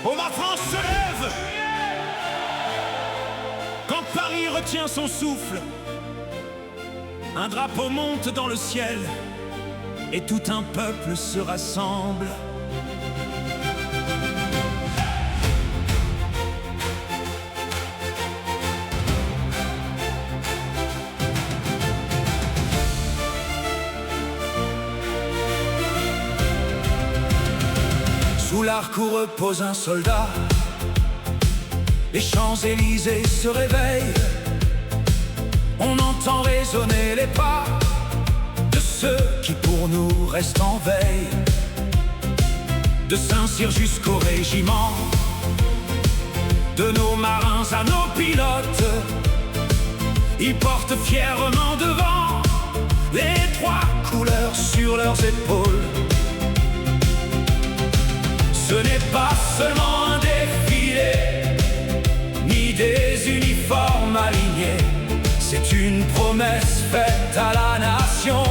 Oh, ma France se lève! Quand Paris retient son souffle, un drapeau monte dans le ciel et tout un peuple se rassemble. Sous l'arc où repose un soldat, les Champs-Élysées se réveillent. On entend résonner les pas de ceux qui pour nous restent en veille. De Saint-Cyr jusqu'au régiment, de nos marins à nos pilotes, ils portent fièrement devant les trois couleurs sur leurs épaules. Ce n'est pas seulement un défilé, ni des uniformes alignés. C'est une promesse faite à la nation,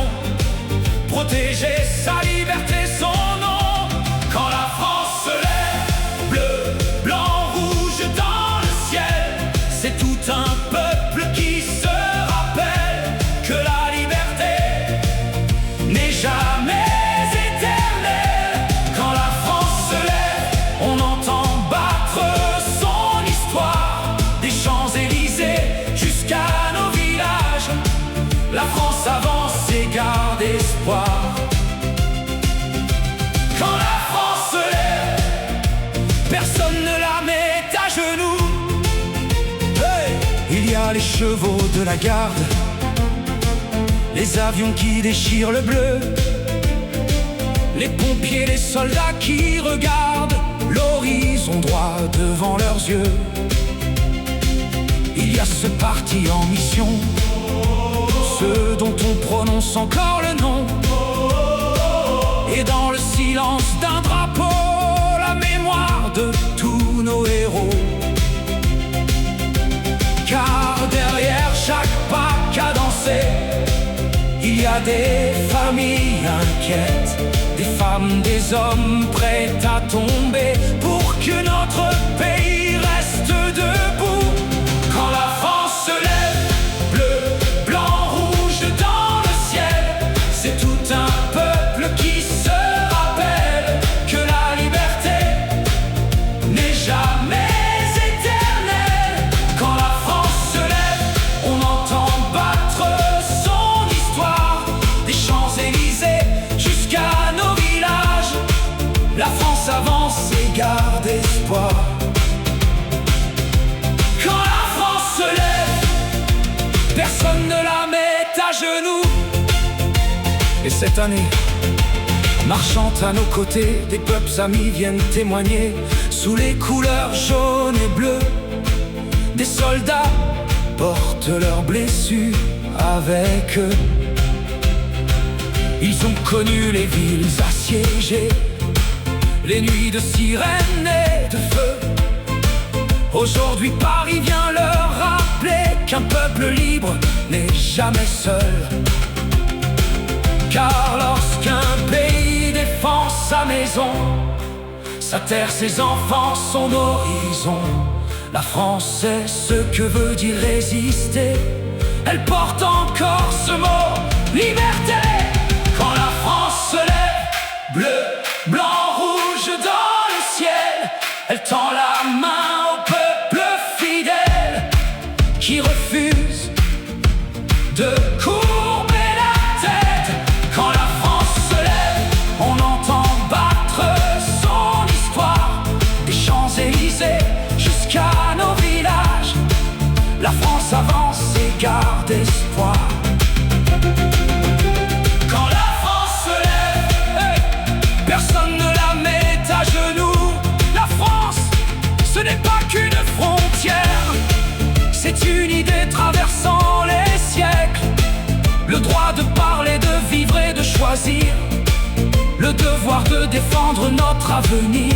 protéger sa liberté, son nom. Quand la France se lève, bleu, blanc, rouge dans le ciel, c'est tout un peuple qui se rappelle que la liberté n'est jamais la France avance et garde espoir. Quand la France se lève, personne ne la met à genoux. Hey! Il y a les chevaux de la garde, les avions qui déchirent le bleu, les pompiers, les soldats qui regardent l'horizon droit devant leurs yeux. Il y a ceux partis en mission, ceux dont on prononce encore le nom, et dans le silence d'un drapeau, la mémoire de tous nos héros. Car derrière chaque pas cadencé, il y a des familles inquiètes, des femmes, des hommes prêts à tomber pour que notre pays reste debout. Quand la France se lève, bleu, c'est tout un peuple qui se rappelle que la liberté n'est jamais éternelle. Quand la France se lève, on entend battre son histoire. Des Champs-Élysées jusqu'à nos villages, la France avance et garde espoir. Quand la France se lève, personne ne la met à genoux. Et cette année, marchant à nos côtés, des peuples amis viennent témoigner. Sous les couleurs jaunes et bleues, des soldats portent leurs blessures avec eux. Ils ont connu les villes assiégées, les nuits de sirènes et de feu. Aujourd'hui Paris vient leur rappeler qu'un peuple libre n'est jamais seul. Car lorsqu'un pays défend sa maison, sa terre, ses enfants, son horizon, la France sait ce que veut dire résister. Elle porte encore ce mot, liberté. Quand la France se lève, bleu, blanc, rouge dans le ciel, elle tend la main au peuple fidèle qui refuse de courber. Jusqu'à nos villages, la France avance et garde espoir. Quand la France se lève, hey, personne ne la met à genoux. La France, ce n'est pas qu'une frontière, c'est une idée traversant les siècles. Le droit de parler, de vivre et de choisir, le devoir de défendre notre avenir.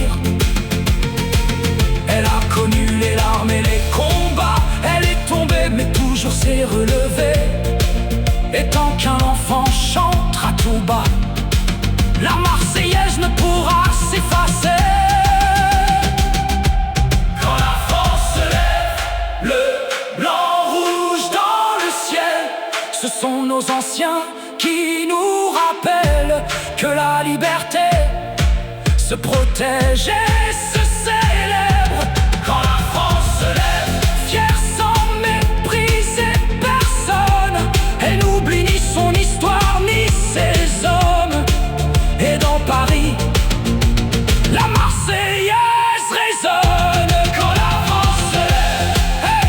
Elle a connu les larmes et les combats, elle est tombée mais toujours s'est relevée. Et tant qu'un enfant chantera tout bas, la Marseillaise ne pourra s'effacer. se protège et se célèbre. Quand la France se lève, fière sans mépriser personne, elle n'oublie ni son histoire ni ses hommes. Et dans Paris, la Marseillaise résonne. Quand la France se lève, hey,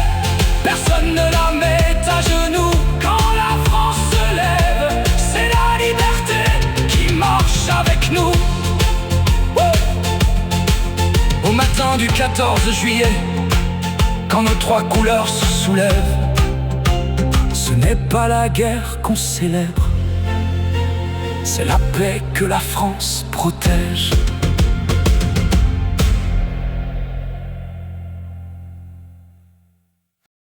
personne ne la met à genoux. Quand la France se lève, c'est la liberté qui marche avec nous. Au matin du 14 juillet, quand nos trois couleurs se soulèvent, ce n'est pas la guerre qu'on célèbre, c'est la paix que la France protège.